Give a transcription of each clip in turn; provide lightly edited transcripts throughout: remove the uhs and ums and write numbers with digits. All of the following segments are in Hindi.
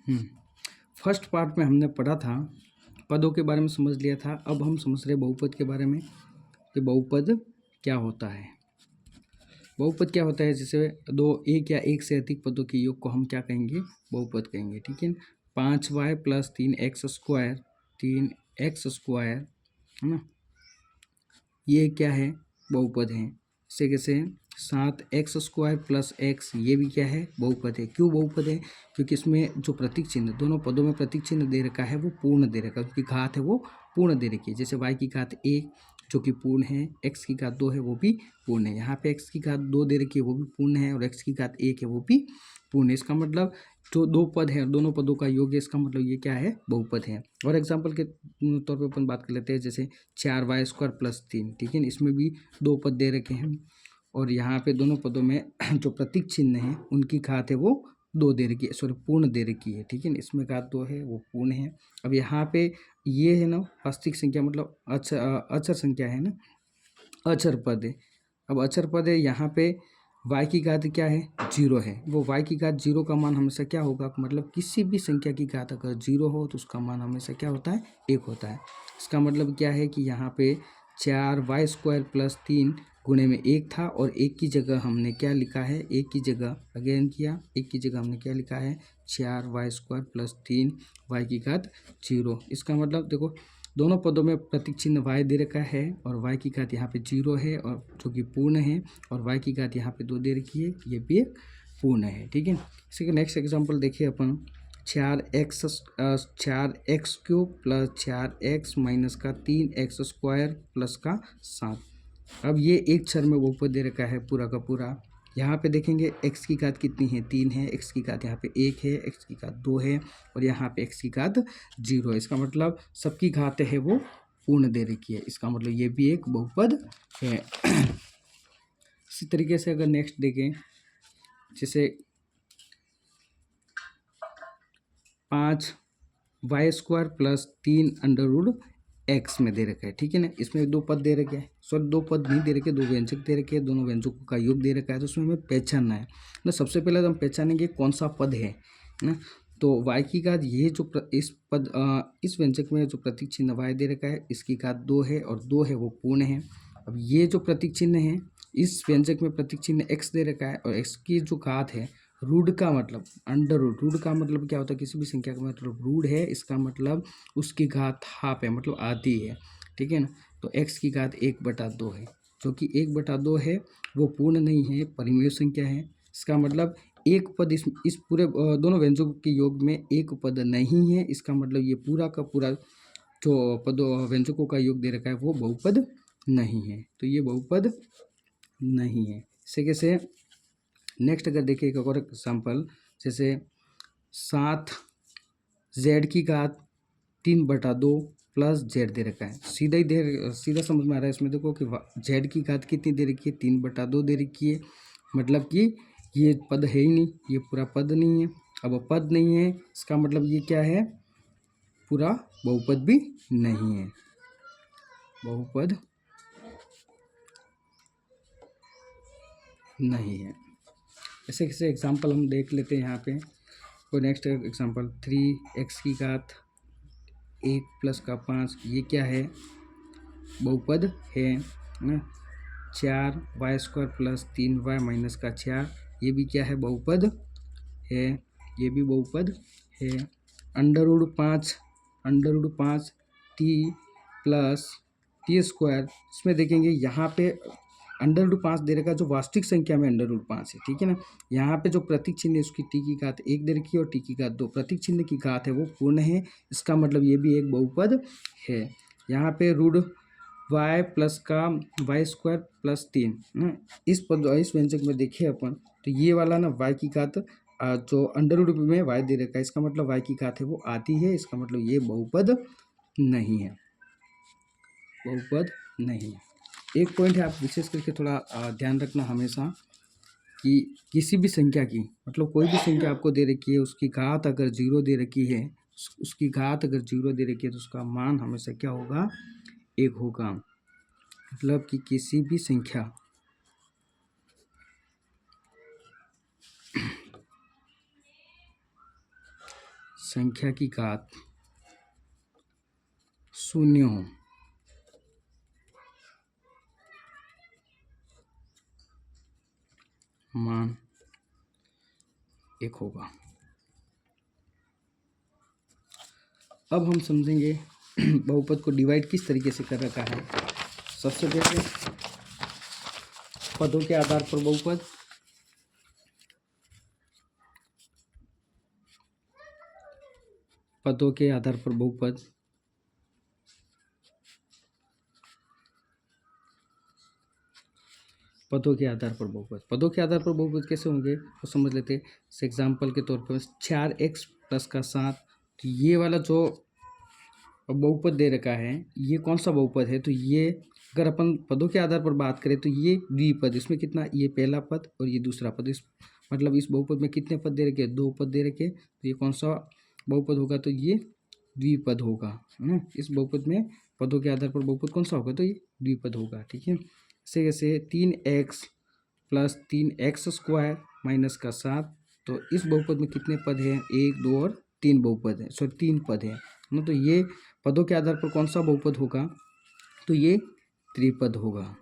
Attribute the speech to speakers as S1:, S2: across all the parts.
S1: फर्स्ट पार्ट में हमने पढ़ा था, पदों के बारे में समझ लिया था। अब हम समझ रहे बहुपद के बारे में कि बहुपद क्या होता है। बहुपद क्या होता है, जैसे दो एक या एक से अधिक पदों के योग को हम क्या कहेंगे, बहुपद कहेंगे। ठीक है, 5y + 3x², 3x², है ना, ये क्या है, बहुपद है। इसे कैसे 7x² + x, ये भी क्या है, बहुपद है। क्यों बहुपद है, क्योंकि इसमें जो प्रतीक चिन्ह, दोनों पदों में प्रतीक चिन्ह दे रखा है वो पूर्ण दे रखा है, उसकी घात है वो पूर्ण दे रखी है। जैसे y की घात 1 जो कि पूर्ण है, x की घात 2 है वो भी पूर्ण है। यहाँ पे x की घात 2 दे रखी है वो भी पूर्ण है, और x की घात 1 है वो भी पूर्ण है। इसका मतलब जो दो पद है, दोनों पदों का योग है, इसका मतलब ये क्या है, बहुपद है। और एग्जाम्पल के तौर पे अपन बात कर लेते हैं, जैसे 4y² + 3। ठीक है, इसमें भी दो पद दे रखे हैं, और यहाँ पे दोनों पदों में जो प्रतीक चिन्ह है उनकी घात है वो 2 दे रखी है, सॉरी पूर्ण दे रखी है। ठीक है, इसमें घात 2 है वो पूर्ण है। अब यहाँ पे ये है ना वास्तविक संख्या, मतलब अचर संख्या है ना, अचर पद है। अब अचर पद है, यहाँ पे y की घात क्या है, 0 है। वो y की घात 0 का मान हमेशा क्या होगा, मतलब किसी भी संख्या की घात अगर 0 हो तो उसका मान हमेशा क्या होता है, 1 होता है। इसका मतलब क्या है कि यहाँ पे 4y² + 3 गुणे में 1 था, और 1 की जगह हमने क्या लिखा है, 1 की जगह अगेन किया, 1 की जगह हमने क्या लिखा है, 4y² + 3 y की घात 0। इसका मतलब देखो, दोनों पदों में प्रतीक चिन्ह y दे रखा है, और y की घात यहाँ पे 0 है, और जो कि पूर्ण है, और y की घात यहाँ पे 2 दे रखी है, ये भी एक पूर्ण है। ठीक है, इसी का नेक्स्ट एग्जांपल देखिए अपन, 4x³ + 4x - 3x² + 7। अब ये एक क्षर में बहुपद दे रखा है पूरा का पूरा। यहाँ पे देखेंगे x की घात कितनी है, 3 है, x की घात यहाँ पे 1 है, x की घात 2 है, और यहाँ पे x की घात 0 है। इसका मतलब सबकी घात है वो पूर्ण दे रखी है, इसका मतलब ये भी एक बहुपद है। इसी तरीके से अगर नेक्स्ट देखें, जैसे 5y² + 3 √x में दे रखा है। ठीक है ना, इसमें दो पद दे रखे हैं, सॉरी दो पद नहीं दे रखे, दो व्यंजक दे रखे हैं, दोनों व्यंजकों का योग दे रखा है। तो उसमें हमें पहचानना है ना, सबसे पहले तो हम पहचानेंगे कौन सा पद है ना। तो y की घात, ये जो इस व्यंजक में जो प्रतीक चिन्ह y दे रखा है, इसकी घात 2 है, और 2 है वो पूर्ण है। अब ये जो प्रतीक चिन्ह है, इस व्यंजक में प्रतीक चिन्ह x दे रखा है, और x की जो घात है, रूट का मतलब रूट का मतलब क्या होता है, किसी भी संख्या का मतलब रूट है, इसका मतलब उसकी घात हाफ है, मतलब आधी है। ठीक है ना, तो x की घात 1/2 है, जो कि 1/2 है वो पूर्ण नहीं है, परिमेय संख्या है। इसका मतलब एक पद इस पूरे दोनों व्यंजकों के योग में एक पद नहीं है। इसका मतलब ये पूरा का पूरा जो व्यंजकों का योग दे रखा है वो बहुपद नहीं है, तो ये बहुपद नहीं है। इसे कैसे, नेक्स्ट अगर देखिए एक और एग्जाम्पल, जैसे 7z की घात 3/2 + z दे रखा है। सीधा समझ में आ रहा है इसमें, देखो कि z की घात कितनी दे रखी है, 3/2 दे रखी है, मतलब कि ये पद है ही नहीं, ये पूरा पद नहीं है। अब पद नहीं है, इसका मतलब ये क्या है, पूरा बहुपद भी नहीं है, बहुपद नहीं है। ऐसे कैसे एग्जाम्पल हम देख लेते हैं यहाँ पे। तो नेक्स्ट एग्जाम्पल, 3x की घात 1 + 5, ये क्या है, बहुपद है ना। 4y² + 3y - 4, ये भी क्या है, बहुपद है, ये भी बहुपद है। √5 t + t², इसमें देखेंगे यहाँ पे √5 दे रखा, जो वास्तविक संख्या में √5 है। ठीक है ना, यहाँ पे जो प्रतीक चिन्ह है उसकी t की घात 1 दे रखी है, और t की घात 2, प्रतीक चिन्ह की घात है वो पूर्ण है। इसका मतलब ये भी एक बहुपद है। यहाँ पे y + का y² + 3 ना, इस व्यंजक में देखिए अपन, तो ये वाला ना y की घात जो √ में y दे रखा है, इसका मतलब y की घात है वो आती है, इसका मतलब ये बहुपद नहीं है, बहुपद नहीं है। एक पॉइंट है, आप विशेष करके थोड़ा ध्यान रखना हमेशा, कि किसी भी संख्या की, मतलब कोई भी संख्या आपको दे रखी है, उसकी घात अगर 0 दे रखी है, उसकी घात अगर 0 दे रखी है, तो उसका मान हमेशा क्या होगा, 1 होगा। मतलब कि किसी भी संख्या संख्या की घात शून्य हो मान 1 होगा। अब हम समझेंगे बहुपद को डिवाइड किस तरीके से कर रखा है। सबसे पहले पदों के आधार पर बहुपद, पदों के आधार पर बहुपद, पदों के आधार पर बहुपद। पदों के आधार पर बहुपद कैसे होंगे तो समझ लेते हैं। एग्जाम्पल के तौर पर 4x प्लस का 7, तो ये वाला जो बहुपद दे रखा है ये कौन सा बहुपद है, तो ये अगर अपन पदों के आधार पर बात करें तो ये द्विपद, इसमें कितना, ये पहला पद और ये दूसरा पद, इस मतलब इस बहुपद में कितने पद दे रखे हैं, 2 पद दे रखे हैं, तो ये कौन सा बहुपद होगा, तो ये द्विपद होगा, है ना। इस बहुपद में पदों के आधार पर बहुपद कौन सा होगा, तो ये द्विपद होगा, ठीक है। ऐसे कैसे 3x प्लस 3x² माइनस का 7, तो इस बहुपद में कितने पद हैं, 1 2 और 3 बहुपद है, सॉरी 3 पद है ना। तो ये पदों के आधार पर कौन सा बहुपद होगा, तो ये त्रिपद होगा।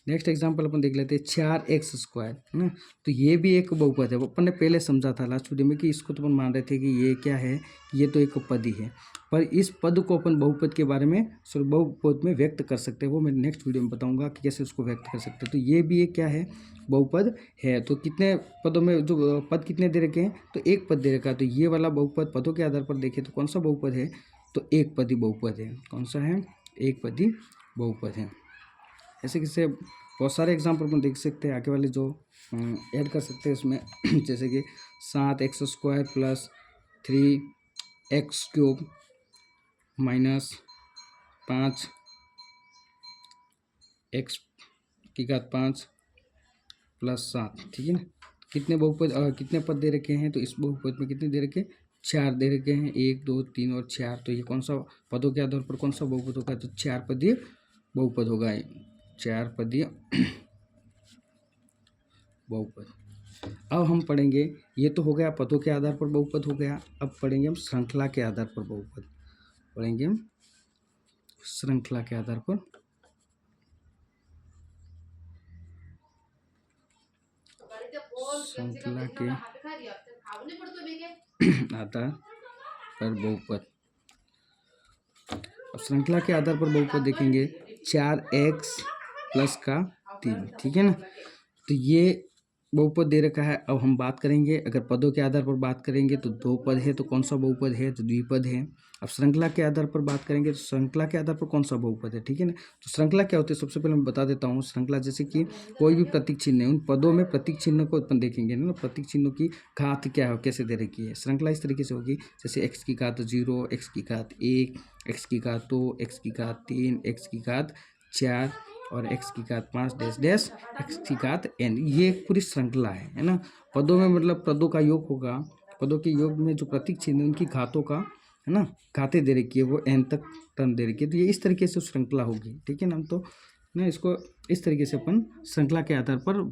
S1: नेक्स्ट एग्जांपल अपन देख लेते हैं 4x² है ना। तो ये भी एक बहुपद है, अपन ने पहले समझा था लास्ट वीडियो में कि इसको तो अपन मान रहे थे कि ये क्या है, ये तो एक पद ही है, पर इस पद को अपन बहुपद के बारे में सॉरी बहुपद में व्यक्त कर सकते हैं, वो मैं नेक्स्ट वीडियो में बताऊंगा कि कैसे उसको व्यक्त कर सकते हैं। तो ये भी एक क्या है, बहुपद है। तो कितने पदों में जो पद कितने दे रखे हैं, तो एक पद दे रखा है, तो ये वाला बहुपद पदों के आधार पर देखें तो कौन सा बहुपद है, तो एक पदी बहुपद है। कौन सा है, एक पदी बहुपद है। ऐसे किससे बहुत सारे एग्जाम्पल अपन देख सकते हैं, आगे वाले जो ऐड कर सकते हैं इसमें जैसे कि 7x² plus 3x³ minus 5x5 plus 7, ठीक है ना। कितने बहुपद कितने पद दे रखे हैं, तो इस बहुपद में कितने दे रखे हैं, 4 दे रखे हैं, 1 2 3 और 4। तो ये कौन सा पदों के आधार पर कौन सा बहुपद होगा, तो 4 पदीय बहुपद होगा, 4 पदीय बहुपद। अब हम पढ़ेंगे, ये तो हो गया पदों के आधार पर बहुपद हो गया, अब पढ़ेंगे हम श्रृंखला के आधार पर बहुपद, पढ़ेंगे हम श्रृंखला के आधार पर श्रृंखला के आधार पर बहुपद। अब श्रृंखला के आधार पर बहुपद देखेंगे 4x प्लस का 3, ठीक है ना। तो ये बहुपद दे रखा है। अब हम बात करेंगे, अगर पदों के आधार पर बात करेंगे तो 2 पद है, तो कौन सा बहुपद है, तो द्विपद है। अब श्रृंखला के आधार पर बात करेंगे तो श्रृंखला के आधार पर कौन सा बहुपद है, ठीक है ना। तो श्रृंखला क्या होती है, सबसे पहले मैं बता देता हूँ। श्रृंखला जैसे कि कोई भी प्रतीक चिन्ह है, उन पदों में प्रतीक चिन्ह को अपन देखेंगे ना, प्रतीक चिन्हों की घात क्या है, कैसे दे रखी है। श्रृंखला इस तरीके से होगी, जैसे x की घात 0, x की घात 1, x की घात 2, x की घात 3, x की घात 4 और x की घात 5 डैश डैश x की घात n। ये एक पूरी श्रृंखला है ना। पदों में मतलब पदों का योग होगा, पदों के योग में जो प्रतीक चिन्ह उनकी घातों का, है ना, घातें दे रखी है, वो n तक टर्म दे रखी है। तो ये इस तरीके से श्रृंखला होगी, ठीक है ना। तो ना इसको इस तरीके से अपन श्रृंखला के आधार पर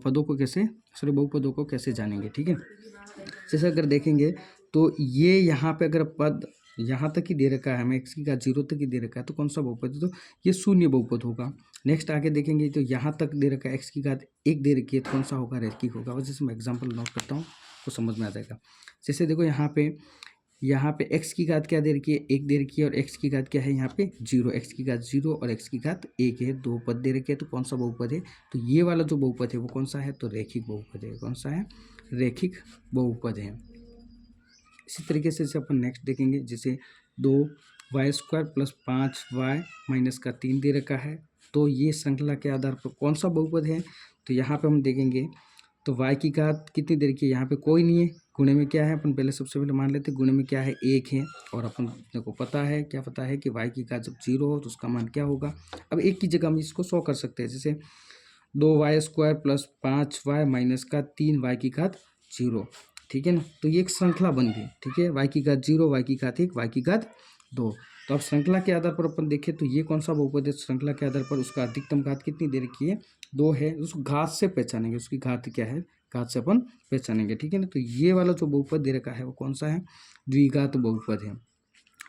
S1: पदों को कैसे सॉरी बहुपदों को कैसे जानेंगे, ठीक है। जैसे अगर देखेंगे तो ये यहाँ पे अगर पद यहाँ तक ही दे रखा है, हमें x की घात 0 तक ही दे रखा है, तो कौन सा बहुपद है, तो ये शून्य बहुपद होगा। नेक्स्ट आगे देखेंगे तो यहाँ तक दे रखा है, x की घात 1 दे रखी है, तो कौन सा होगा, रैखिक होगा। वजह से मैं एग्जाम्पल नोट करता हूँ तो समझ में आ जाएगा। जैसे देखो यहाँ पे x की घात क्या दे रखी है, 1 दे रखी है, और x की घात क्या है यहाँ पे 0, x की घात 0 और x की घात 1 है, 2 पद दे रखे हैं, तो कौन सा बहुपद है, तो ये वाला जो बहुपद है वो कौन सा है, तो रैखिक बहुपद है। कौन सा है, रैखिक बहुपद है। इसी तरीके से अपन नेक्स्ट देखेंगे, जैसे 2y² प्लस 5y माइनस का 3 दे रखा है, तो ये श्रृंखला के आधार पर कौन सा बहुपद है, तो यहाँ पे हम देखेंगे तो y की घात कितनी दे रखी है, यहाँ पे कोई नहीं है, गुणे में क्या है, अपन पहले सबसे पहले मान लेते हैं गुणे में क्या है, 1 है, और अपन को पता है क्या पता है कि y की घात जब 0 हो तो उसका मान क्या होगा। अब एक की जगह हम इसको 100 कर सकते हैं, जैसे 2y² प्लस 5y माइनस का 3y की घात 0, ठीक है ना। तो ये एक श्रृंखला बन गई, ठीक है, y की घात 0, y की घात 1, y की घात 2। तो अब श्रृंखला के आधार पर अपन देखें तो ये कौन सा बहुपद है, श्रृंखला के आधार पर उसका अधिकतम घात कितनी दे रखी है, 2 है। उस घात से पहचानेंगे, उसकी घात क्या है, घात से अपन पहचानेंगे, ठीक है ना। तो ये वाला जो बहुपद दे रखा है वो कौन सा है, द्विघात बहुपद है,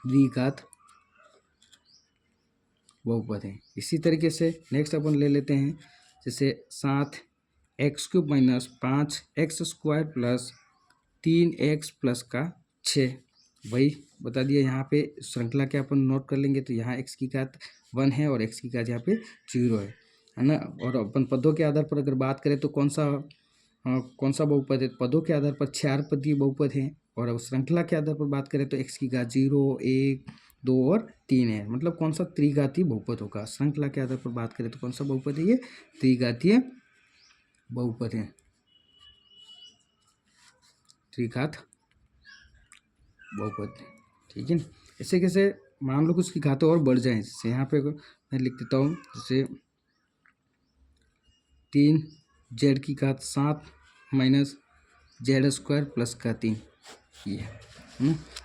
S1: द्विघात बहुपद है। इसी तरीके से नेक्स्ट अपन ले लेते हैं, जैसे 7x³ minus 5x² plus 3x plus का 6, वही बता दिया। यहाँ पे श्रृंखला के अपन नोट कर लेंगे, तो यहाँ x की घात 1 है और x की घात यहाँ पे 0 है ना। और अपन पदों के आधार पर अगर बात करें तो कौन सा बहुपद है, पदों के आधार पर 4 पदीय बहुपद है, और श्रृंखला के आधार पर बात करें तो x की घात 0, 1, 2 और 3 है, मतलब कौन सा त्रिघातीय बहुपद होगा। श्रृंखला के आधार पर बात करें तो कौन सा बहुपद है, ये त्रिघातीय बहुपद है, त्रिघात बहुपद, ठीक है। ऐसे कैसे, मान लो कुछ की घातें और बढ़ जाएं, जैसे यहाँ पे मैं लिख देता हूँ, जैसे 3z की घात 7 माइनस z² प्लस का 3, ये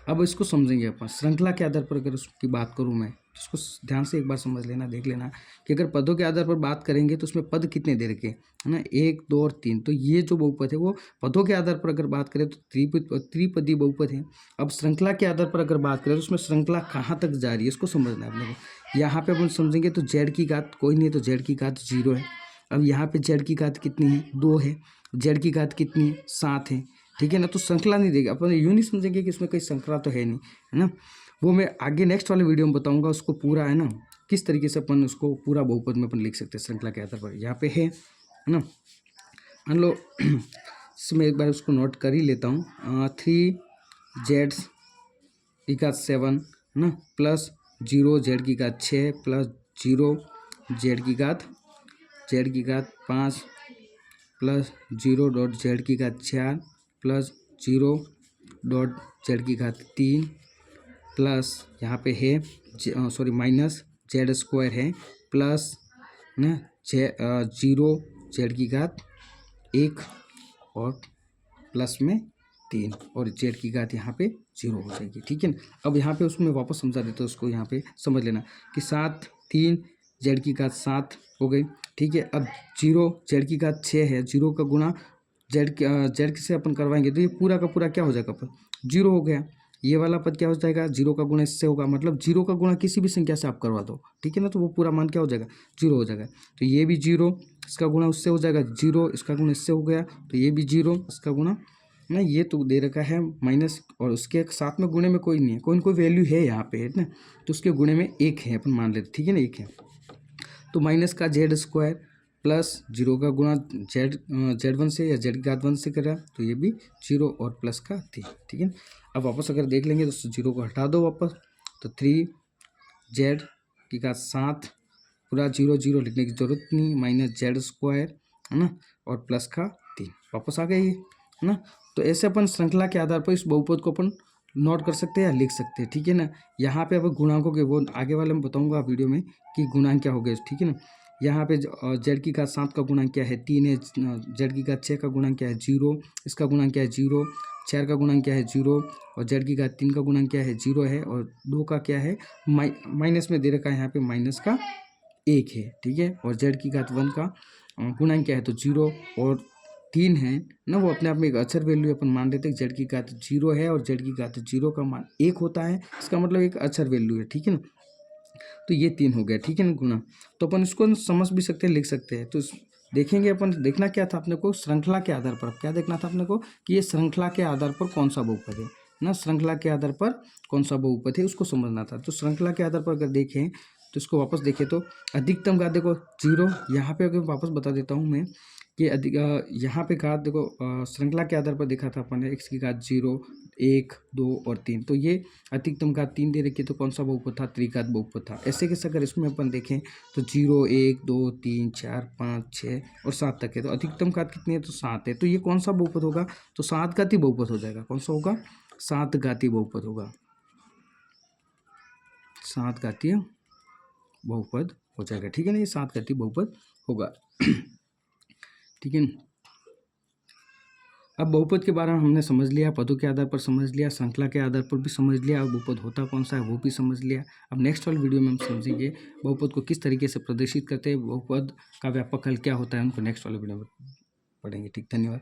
S1: अब इसको समझेंगे अपन। श्रृंखला के आधार पर अगर उसकी बात करूँ मैं, तो उसको ध्यान से एक बार समझ लेना, देख लेना कि अगर पदों के आधार पर बात करेंगे तो उसमें पद कितने दे रखे है ना, 1, 2 और 3। तो ये जो बहुपद है वो पदों के आधार पर अगर बात करें तो त्रिपदी बहुपद है। अब श्रृंखला के आधार पर अगर बात करें तो उसमें श्रृंखला कहाँ तक जा रही है, इसको समझना है अपने को। यहाँ पे अपन समझेंगे तो z की घात कोई नहीं है, तो z की घात 0 है। अब यहाँ पे z की घात कितनी है, 2 है, z की घात कितनी है, 7 है, ठीक है ना। तो श्रृंखला नहीं देगी, अपन यूँ नहीं समझेंगे कि इसमें कोई श्रृंखला तो है नहीं, है ना। वो मैं आगे नेक्स्ट वाले वीडियो में बताऊंगा उसको पूरा, है ना, किस तरीके से अपन उसको पूरा बहुपद में अपन लिख सकते हैं श्रृंखला के आधार पर। यहाँ पे है ना, मान लो इसमें एक बार उसको नोट कर ही लेता हूँ, 3z की घात 7 है ना, प्लस 0 z की घात 6 प्लस 0 z की घात 5 प्लस 0 डॉट z की घात 4 प्लस 0 डॉट z की घात 3 प्लस यहाँ पे है सॉरी माइनस z² है प्लस ना 0 z की घात 1 और प्लस में 3 और z की घात यहाँ पे 0 हो जाएगी, ठीक है ना। अब यहाँ पे उसमें वापस समझा देते हैं उसको, यहाँ पे समझ लेना कि 7 3 z की घात 7 हो गई, ठीक है। अब 0 z की घात 6 है, 0 का गुणा z से अपन करवाएंगे तो ये पूरा का पूरा क्या हो जाएगा, अपन 0 हो गया। ये वाला पद क्या हो जाएगा, 0 का गुणा इससे होगा, मतलब 0 का गुणा किसी भी संख्या से आप करवा दो, ठीक है ना, तो वो पूरा मान क्या हो जाएगा, 0 हो जाएगा। तो ये भी 0, इसका गुणा उससे हो जाएगा 0, इसका गुणा इससे हो गया, तो ये भी 0, इसका गुणा ना, ये तो दे रखा है माइनस, और उसके साथ में गुणे में कोई नहीं है, कोई ना कोई वैल्यू है यहाँ पे, है ना, तो उसके गुणे में 1 है, अपन मान लेते, ठीक है ना, 1 है। तो माइनस का z² प्लस 0 का गुणा z1 से या z की घात 1 से करा, तो ये भी 0 और प्लस का 3, ठीक है। अब वापस अगर देख लेंगे तो 0 को हटा दो वापस, तो 3z की घात 7 पूरा 0 0 लिखने की जरूरत नहीं, माइनस z² है ना, और प्लस का 3 वापस आ गया ये, है ना। तो ऐसे अपन श्रृंखला के आधार पर इस बहुपद को अपन नोट कर सकते हैं या लिख सकते हैं, ठीक है ना। यहाँ पे अब गुणांकों के वो आगे वाले में बताऊंगा वीडियो में कि गुणांक क्या हो गए, ठीक है ना। यहाँ पे z की घात 7 का गुणांक क्या है, 3 है, z की घात 6 का गुणांक क्या है, 0, इसका गुणांक क्या है 0, 4 का गुणांक क्या है 0, और z की घात 3 का गुणांक क्या है 0 है, और 2 का क्या है माइनस में दे रखा है यहाँ पे माइनस का 1 है, ठीक है। और z की घात 1 का गुणांक क्या है, तो 0 और 3 है ना, वो अपने आप में एक अचर वैल्यू अपन मान लेते हैं, z की घात 0 है और z की घात 0 का मान 1 होता है, इसका मतलब एक अचर वैल्यू है, ठीक है ना। तो ये 3 हो गया, ठीक है ना, गुना। तो अपन इसको समझ भी सकते हैं, लिख सकते हैं। तो देखेंगे अपन, देखना क्या था अपने को, श्रृंखला के आधार पर क्या देखना था अपने को कि ये श्रृंखला के आधार पर कौन सा बहुपद है ना, श्रृंखला के आधार पर कौन सा बहुपद है उसको समझना था। तो श्रृंखला के आधार पर अगर देखें तो इसको वापस देखें तो अधिकतम घात देखो 0, यहाँ पे अगर वापस बता देता हूँ मैं कि यहाँ पे घात देखो, श्रृंखला के आधार पर देखा था अपन ने x की घात 0, 1, 2 और 3, तो ये अधिकतम घात 3 दे रखी, तो कौन सा बहुपद था, त्रिघात बहुपद था। ऐसे कैसे अगर इसमें अपन देखें तो 0, 1, 2, 3, 4, 5, 6 और 7 तक है, तो अधिकतम घात कितनी है, तो 7 है। तो ये कौन सा बहुपद होगा, तो 7 घाती बहुपद हो जाएगा। कौन सा होगा, 7 घाती बहुपद होगा, 7 घातीय बहुपद हो जाएगा, ठीक है ना, ये 7 घातीय बहुपद होगा, ठीक है। अब बहुपद के बारे में हमने समझ लिया, पदों के आधार पर समझ लिया, श्रृंखला के आधार पर भी समझ लिया, और बहुपद होता कौन सा है वो भी समझ लिया। अब नेक्स्ट वाले वीडियो में हम समझेंगे बहुपद को किस तरीके से प्रदर्शित करते हैं, बहुपद का व्यापक हल क्या होता है, उनको नेक्स्ट वाले वीडियो में पढ़ेंगे, ठीक। धन्यवाद।